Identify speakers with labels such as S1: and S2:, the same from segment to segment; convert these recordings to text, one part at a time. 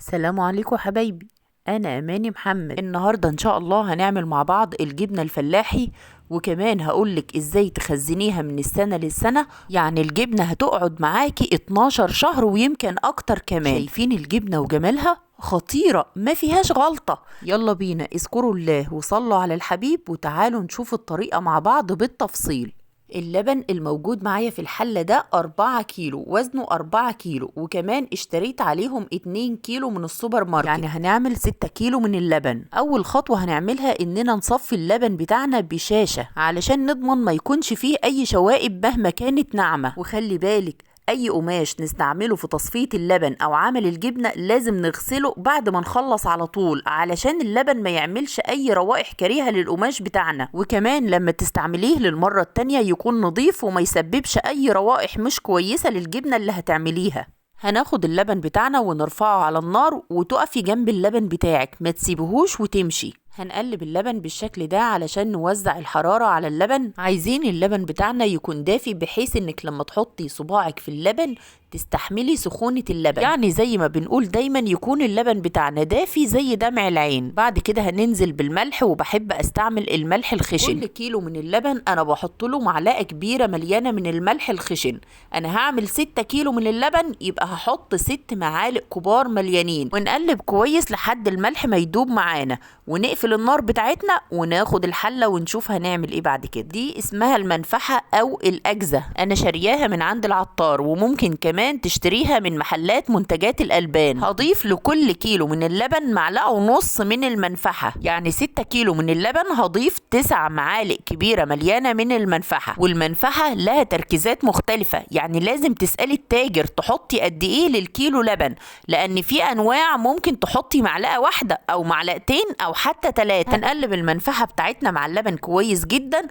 S1: السلام عليكم حبايبي. انا اماني محمد. النهارده ان شاء الله هنعمل مع بعض الجبنه الفلاحي، وكمان هقولك ازاي تخزنيها من السنه للسنه. يعني الجبنه هتقعد معاكي 12 شهر ويمكن اكتر كمان. شايفين الجبنه وجمالها؟ خطيره ما فيهاش غلطه. يلا بينا اذكروا الله وصلوا على الحبيب وتعالوا نشوف الطريقه مع بعض بالتفصيل. اللبن الموجود معايا في الحلة ده 4 كيلو، وزنه 4 كيلو، وكمان اشتريت عليهم 2 كيلو من السوبر ماركت، يعني هنعمل 6 كيلو من اللبن. اول خطوة هنعملها اننا نصفي اللبن بتاعنا بشاشة علشان نضمن ما يكونش فيه اي شوائب مهما كانت ناعمة. وخلي بالك اي قماش نستعمله في تصفية اللبن او عمل الجبنة لازم نغسله بعد ما نخلص على طول، علشان اللبن ما يعملش اي روائح كريهة للقماش بتاعنا. وكمان لما تستعمليه للمرة التانية يكون نظيف وما يسببش اي روائح مش كويسة للجبنة اللي هتعمليها. هناخد اللبن بتاعنا ونرفعه على النار، وتقفي جنب اللبن بتاعك ما تسيبهوش وتمشي. هنقلب اللبن بالشكل ده علشان نوزع الحرارة على اللبن. عايزين اللبن بتاعنا يكون دافي بحيث انك لما تحطي صباعك في اللبن تستحملي سخونة اللبن، يعني زي ما بنقول دايما يكون اللبن بتاعنا دافي زي دمع العين. بعد كده هننزل بالملح، وبحب استعمل الملح الخشن. كل كيلو من اللبن انا بحط له معلقة كبيرة مليانة من الملح الخشن. انا هعمل 6 كيلو من اللبن يبقى هحط 6 معالق كبار مليانين، ونقلب كويس لحد الملح ما يدوب معانا، ونقفل النار بتاعتنا وناخد الحلة ونشوف هنعمل ايه بعد كده. دي اسمها المنفحة او الاجزة، انا شارياها من عند العطار، وممكن كمان تشتريها من محلات منتجات الألبان. هضيف لكل كيلو من اللبن معلقة ونص من المنفحة، يعني 6 كيلو من اللبن هضيف 9 معالق كبيرة مليانة من المنفحة. والمنفحة لها تركيزات مختلفة، يعني لازم تسألي التاجر تحطي قد ايه للكيلو لبن، لأن في أنواع ممكن تحطي معلقة واحدة أو معلقتين أو حتى 3. هنقلب المنفحة بتاعتنا مع اللبن كويس جدا،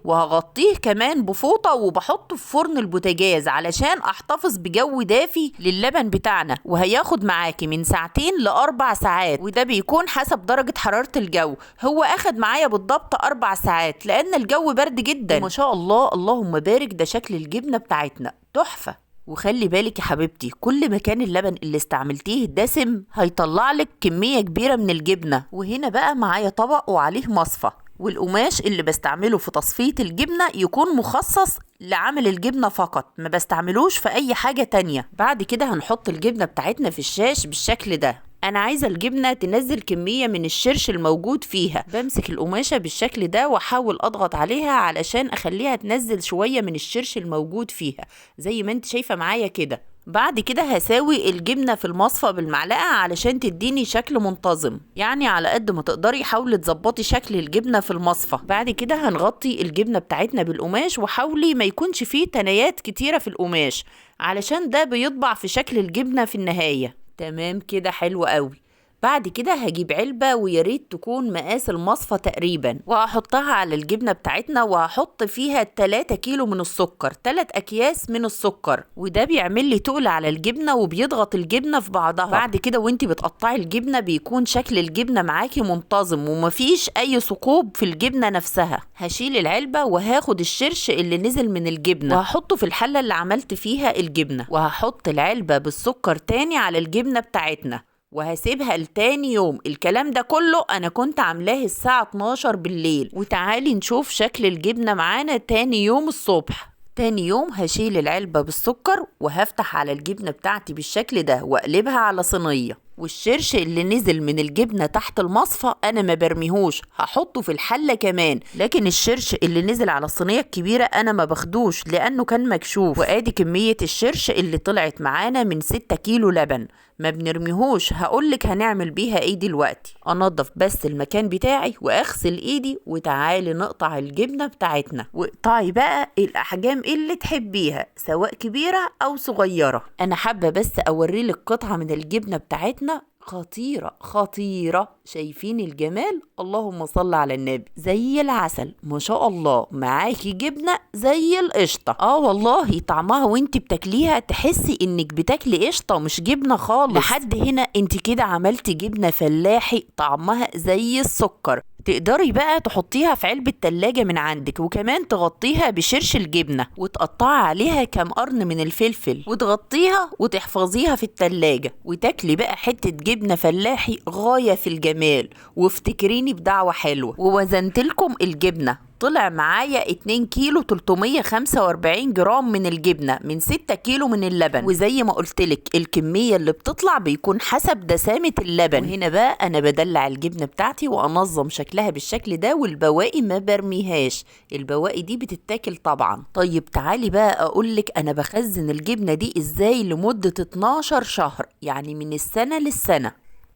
S1: وهغطيه كمان بفوطة، وبحطه في فرن البوتاجاز علشان احتفظ بجو دافي للبن بتاعنا. وهياخد معاكي من 2 ل4 ساعات، وده بيكون حسب درجة حرارة الجو. هو اخد معايا بالضبط 4 ساعات لان الجو برد جدا. ما شاء الله اللهم بارك، ده شكل الجبنة بتاعتنا تحفة. وخلي بالك يا حبيبتي، كل ما كان اللبن اللي استعملتيه دسم هيطلع لك كمية كبيرة من الجبنة. وهنا بقى معايا طبق وعليه مصفى، والقماش اللي بستعمله في تصفية الجبنة يكون مخصص لعمل الجبنة فقط، ما بستعملوش في اي حاجة تانية. بعد كده هنحط الجبنة بتاعتنا في الشاش بالشكل ده. انا عايزة الجبنة تنزل كمية من الشرش الموجود فيها. بمسك القماشة بالشكل ده واحاول اضغط عليها علشان اخليها تنزل شوية من الشرش الموجود فيها زي ما انت شايفة معايا كده. بعد كده هساوي الجبنة في المصفى بالمعلقة علشان تديني شكل منتظم، يعني على قد ما تقدري حاولي تظبطي شكل الجبنة في المصفى. بعد كده هنغطي الجبنة بتاعتنا بالقماش، وحاولي ما يكونش فيه تنايات كتيرة في القماش علشان ده بيطبع في شكل الجبنة في النهاية. تمام كده، حلو قوي. بعد كده هجيب علبة، وياريت تكون مقاس المصفى تقريبا، وهحطها على الجبنة بتاعتنا، وهحط فيها 3 كيلو من السكر، 3 أكياس من السكر، وده بيعمل لي تقل على الجبنة وبيضغط الجبنة في بعضها. بعد كده وانتي بتقطعي الجبنة بيكون شكل الجبنة معاكي منتظم ومفيش أي ثقوب في الجبنة نفسها. هشيل العلبة وهاخد الشرش اللي نزل من الجبنة وهحطه في الحلة اللي عملت فيها الجبنة، وهحط العلبة بالسكر تاني على الجبنة بتاعتنا، وهسيبها لتاني يوم. الكلام ده كله انا كنت عاملاه الساعة 12 بالليل. وتعالي نشوف شكل الجبنة معانا تاني يوم الصبح. تاني يوم هشيل العلبة بالسكر وهفتح على الجبنة بتاعتي بالشكل ده واقلبها على صينية، والشرش اللي نزل من الجبنة تحت المصفى انا ما برميهوش، هحطه في الحلة كمان. لكن الشرش اللي نزل على الصينية الكبيرة انا ما باخدوش لانه كان مكشوف. وادي كمية الشرش اللي طلعت معانا من 6 كيلو لبن، ما بنرميهوش. هقولك هنعمل بيها ايه دلوقتي. انضف بس المكان بتاعي واغسل ايدي، وتعالي نقطع الجبنة بتاعتنا. واقطعي بقى الاحجام اللي تحبيها سواء كبيرة او صغيرة. انا حابة بس اوريلك قطعة من الجبنة بتاعتنا خطيرة خطيرة. شايفين الجمال؟ اللهم صل على النبي، زي العسل ما شاء الله. معاكي جبنة زي القشطة، والله طعمها وانت بتاكليها تحسي انك بتاكلي قشطة مش جبنة خالص. لحد هنا انت كده عملتي جبنة فلاحي طعمها زي السكر. تقدري بقى تحطيها في علبة تلاجة من عندك، وكمان تغطيها بشرش الجبنة وتقطعي عليها كام قرن من الفلفل وتغطيها وتحفظيها في التلاجة، وتاكلي بقى حتة جبنة فلاحي غاية في الجمال. وافتكريني بدعوة حلوة، ووزنتلكم الجبنة طلع معايا 2 كيلو 345 جرام من الجبنة من 6 كيلو من اللبن. وزي ما قلتلك الكمية اللي بتطلع بيكون حسب دسامة اللبن. وهنا بقى انا بدلع الجبنة بتاعتي وانظم شكلها بالشكل ده، والبواقي ما برميهاش، البواقي دي بتتاكل طبعا. طيب تعالي بقى اقولك انا بخزن الجبنة دي ازاي لمدة 12 شهر، يعني من السنة للسنة.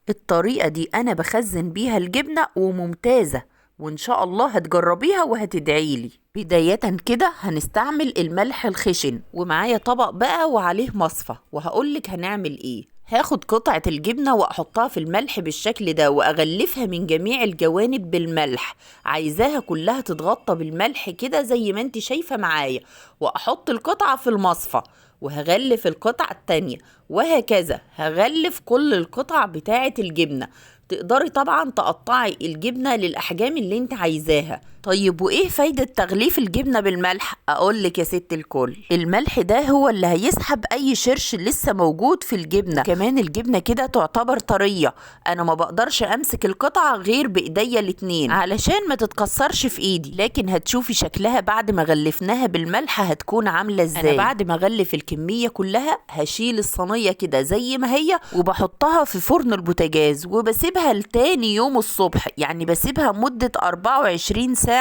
S1: الطريقة دي انا بخزن بيها الجبنة وممتازة، وان شاء الله هتجربيها وهتدعيلي. بداية كده هنستعمل الملح الخشن، ومعايا طبق بقى وعليه مصفى، وهقولك هنعمل ايه. هاخد قطعة الجبنة واحطها في الملح بالشكل ده، واغلفها من جميع الجوانب بالملح، عايزاها كلها تتغطى بالملح كده زي ما انت شايفة معايا. واحط القطعة في المصفى، وهغلف القطعة التانية، وهكذا هغلف كل القطع بتاعة الجبنة. تقدري طبعا تقطعي الجبنة للأحجام اللي انت عايزاها. طيب وايه فايدة تغليف الجبنة بالملح؟ اقولك يا ست الكل، الملح ده هو اللي هيسحب اي شرش لسه موجود في الجبنة. كمان الجبنة كده تعتبر طرية، انا ما بقدرش امسك القطعة غير بايديا الاتنين علشان ما تتكسرش في ايدي. لكن هتشوفي شكلها بعد ما غلفناها بالملح هتكون عاملة ازاي. انا بعد ما اغلف الكمية كلها هشيل الصينية كده زي ما هي، وبحطها في فرن البوتاجاز، وبسيبها لتاني يوم الصبح، يعني بسيبها مدة 24 ساعة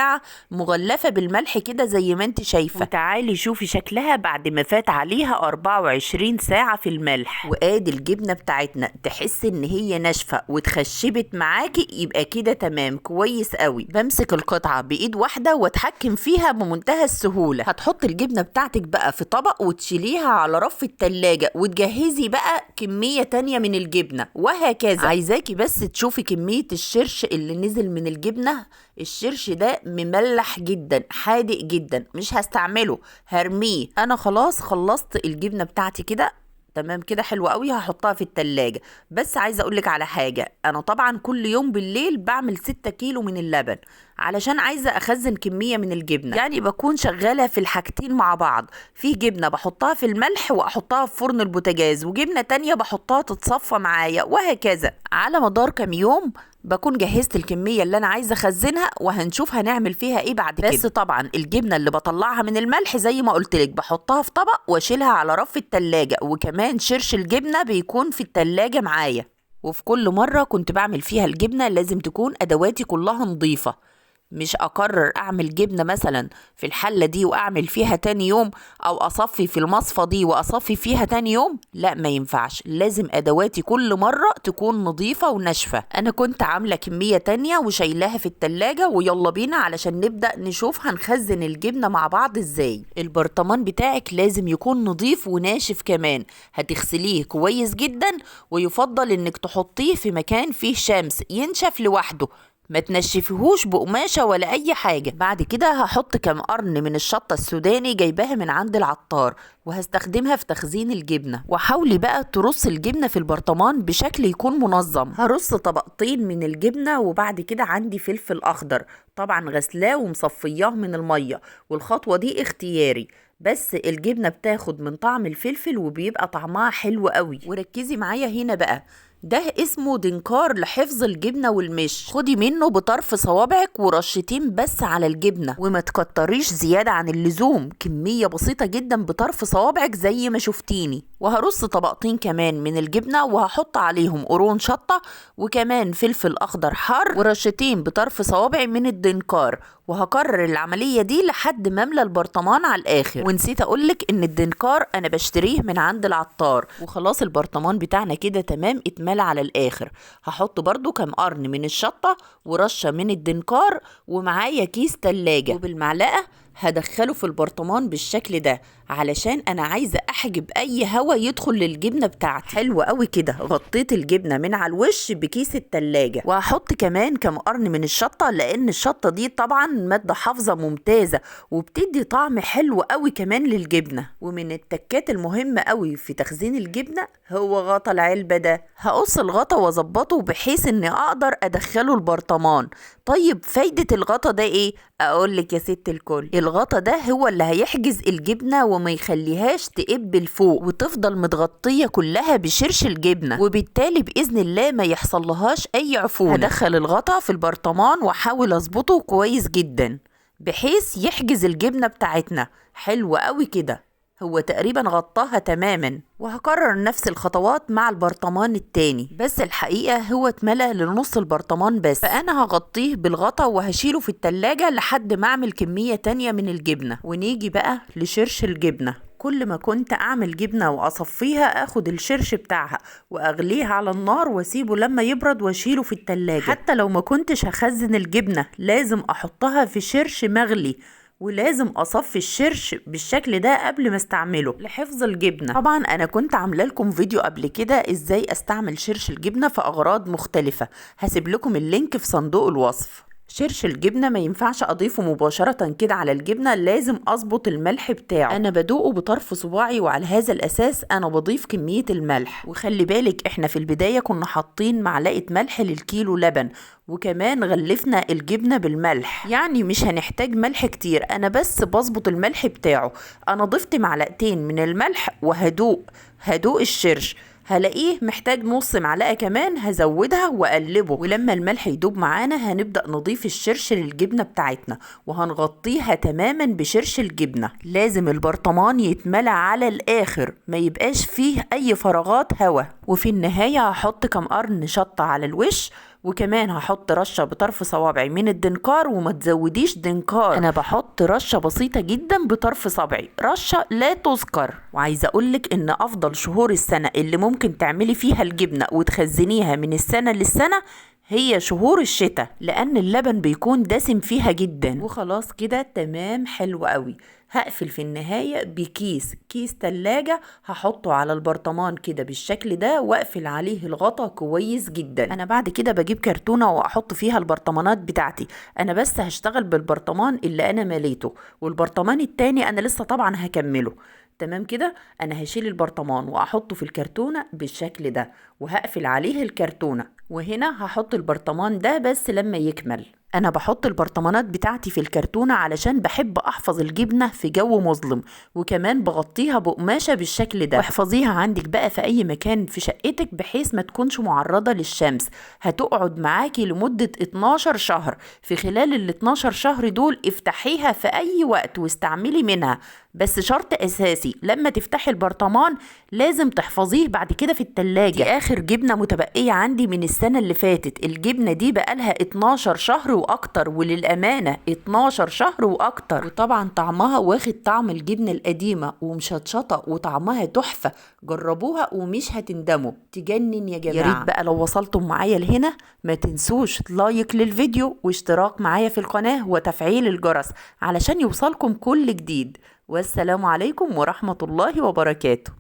S1: مغلفة بالملح كده زي ما انت شايفة. وتعالي شوفي شكلها بعد ما فات عليها 24 ساعة في الملح. وادي الجبنة بتاعتنا، تحس ان هي ناشفة وتخشبت معاكي، يبقى كده تمام كويس قوي. بمسك القطعة بايد واحدة واتحكم فيها بمنتهى السهولة. هتحط الجبنة بتاعتك بقى في طبق وتشيليها على رف التلاجة، وتجهزي بقى كمية تانية من الجبنة، وهكذا. عايزاكي بس تشوفي كمية الشرش اللي نزل من الجبنة. الشرش ده مملح جدا، حادق جدا، مش هستعمله، هرميه. انا خلاص خلصت الجبنة بتاعتي كده تمام كده، حلو قوي، هحطها في التلاجة. بس عايزة اقولك على حاجة، انا طبعا كل يوم بالليل بعمل 6 كيلو من اللبن علشان عايزة اخزن كمية من الجبنة، يعني بكون شغالة في الحاجتين مع بعض. في جبنة بحطها في الملح واحطها في فرن البوتاجاز، وجبنة تانية بحطها تتصفى معايا، وهكذا على مدار كام يوم بكون جهزت الكمية اللي انا عايزة اخزنها، وهنشوف هنعمل فيها ايه بعد كده. بس طبعا الجبنة اللي بطلعها من الملح زي ما قلتلك بحطها في طبق واشيلها على رف التلاجة، وكمان شرش الجبنة بيكون في التلاجة معايا. وفي كل مرة كنت بعمل فيها الجبنة لازم تكون ادواتي كلها نظيفة، مش اقرر اعمل جبنة مثلا في الحلة دي واعمل فيها تاني يوم، او اصفي في المصفى دي واصفي فيها تاني يوم، لا ما ينفعش، لازم ادواتي كل مرة تكون نظيفة وناشفة. انا كنت عاملة كمية تانية وشايلاها في التلاجة، ويلا بينا علشان نبدأ نشوف هنخزن الجبنة مع بعض ازاي. البرطمان بتاعك لازم يكون نظيف وناشف كمان، هتغسليه كويس جدا، ويفضل انك تحطيه في مكان فيه شمس ينشف لوحده، ما تنشفيهوش بقماشة ولا اي حاجة. بعد كده هحط كام قرن من الشطة السوداني جايباها من عند العطار، وهستخدمها في تخزين الجبنة. وحاولي بقى ترص الجبنة في البرطمان بشكل يكون منظم. هرص طبقتين من الجبنة، وبعد كده عندي فلفل اخضر طبعا غسلاه ومصفياه من المية، والخطوة دي اختياري، بس الجبنة بتاخد من طعم الفلفل وبيبقى طعمها حلو قوي. وركزي معايا هنا بقى، ده اسمه دنكار لحفظ الجبنة والمش. خدي منه بطرف صوابعك ورشتين بس على الجبنة، وما تكتريش زيادة عن اللزوم، كمية بسيطة جدا بطرف صوابعك زي ما شفتيني. وهرص طبقتين كمان من الجبنة، وهحط عليهم قرون شطة، وكمان فلفل اخضر حار، ورشتين بطرف صوابعي من الدنكار، وهكرر العملية دي لحد ما املى البرطمان على الاخر. ونسيت اقولك ان الدنكار انا بشتريه من عند العطار. وخلاص البرطمان بتاعنا كده تمام اتملى على الاخر. هحط برضو كام قرن من الشطة ورشة من الدنكار، ومعايا كيس تلاجة، وبالمعلقة هدخله في البرطمان بالشكل ده علشان انا عايزه احجب اي هوا يدخل للجبنه بتاعتي. حلو قوي كده. غطيت الجبنه من على الوش بكيس التلاجة، وهحط كمان كام قرن من الشطه، لان الشطه دي طبعا ماده حافظه ممتازه وبتدي طعم حلو قوي كمان للجبنه. ومن التكات المهمه قوي في تخزين الجبنه هو غطا العلبه ده. هقص الغطا واظبطه بحيث اني اقدر ادخله البرطمان. طيب فايده الغطا ده ايه؟ اقول لك يا ست الكل، الغطا ده هو اللي هيحجز الجبنه وما يخليهاش تقب لفوق وتفضل متغطيه كلها بشرش الجبنه، وبالتالي باذن الله ما يحصلهاش اي عفونه. هدخل الغطا في البرطمان واحاول اظبطه كويس جدا بحيث يحجز الجبنه بتاعتنا. حلو قوي كده. هو تقريبا غطاها تماما. وهكرر نفس الخطوات مع البرطمان التاني، بس الحقيقة هو اتملى لنص البرطمان بس، فأنا هغطيه بالغطا وهشيله في التلاجة لحد ما أعمل كمية تانية من الجبنة. ونيجي بقى لشرش الجبنة. كل ما كنت اعمل جبنة واصفيها اخد الشرش بتاعها واغليها على النار واسيبه لما يبرد واشيله في التلاجة. حتى لو ما كنتش هخزن الجبنة لازم احطها في شرش مغلي، ولازم اصفي الشرش بالشكل ده قبل ما استعمله لحفظ الجبنة. طبعا انا كنت عامله لكم فيديو قبل كده ازاي استعمل شرش الجبنة في اغراض مختلفة، هسيب لكم اللينك في صندوق الوصف. شرش الجبنة ما ينفعش اضيفه مباشرة كده على الجبنة، لازم اظبط الملح بتاعه. انا بدوقه بطرف صباعي، وعلى هذا الاساس انا بضيف كمية الملح. وخلي بالك احنا في البداية كنا حاطين معلقة ملح للكيلو لبن، وكمان غلفنا الجبنة بالملح، يعني مش هنحتاج ملح كتير. انا بس بظبط الملح بتاعه. انا ضفت معلقتين من الملح وهدوق الشرش، هلاقيه محتاج نص معلقة كمان، هزودها وأقلبه. ولما الملح يدوب معانا هنبدأ نضيف الشرش للجبنة بتاعتنا وهنغطيها تماما بشرش الجبنة. لازم البرطمان يتملى على الآخر، ما يبقاش فيه أي فراغات هوا. وفي النهاية هحط كام قرن شطة على الوش، وكمان هحط رشة بطرف صوابعي من الدنكار. وما تزوديش دنكار، انا بحط رشة بسيطة جدا بطرف صبعي، رشة لا تذكر. وعايزة اقولك ان افضل شهور السنة اللي ممكن تعملي فيها الجبنة وتخزنيها من السنة للسنة هي شهور الشتاء، لان اللبن بيكون دسم فيها جدا. وخلاص كده تمام، حلو قوي. هقفل في النهاية كيس تلاجة، هحطه على البرطمان كده بالشكل ده واقفل عليه الغطا كويس جدا. انا بعد كده بجيب كرتونة واحط فيها البرطمانات بتاعتي. انا بس هشتغل بالبرطمان اللي انا مليته، والبرطمان التاني انا لسه طبعا هكمله. تمام كده. انا هشيل البرطمان واحطه في الكرتونة بالشكل ده وهقفل عليه الكرتونة، وهنا هحط البرطمان ده بس لما يكمل. انا بحط البرطمانات بتاعتي في الكرتونة علشان بحب احفظ الجبنة في جو مظلم، وكمان بغطيها بقماشة بالشكل ده. واحفظيها عندك بقى في اي مكان في شقتك بحيث ما تكونش معرضة للشمس. هتقعد معاكي لمدة 12 شهر. في خلال ال 12 شهر دول افتحيها في اي وقت واستعملي منها، بس شرط اساسي لما تفتحي البرطمان لازم تحفظيه بعد كده في التلاجة. دي اخر جبنة متبقية عندي من السنة اللي فاتت. الجبنة دي بقالها 12 شهر واكتر، وللامانة 12 شهر واكتر. وطبعا طعمها واخد طعم الجبنة القديمة ومشطشطة وطعمها تحفة. جربوها ومش هتندموا، تجنن يا جماعة. يا ريت بقى لو وصلتم معايا لهنا ما تنسوش لايك للفيديو واشتراك معايا في القناة وتفعيل الجرس علشان يوصلكم كل جديد. والسلام عليكم ورحمة الله وبركاته.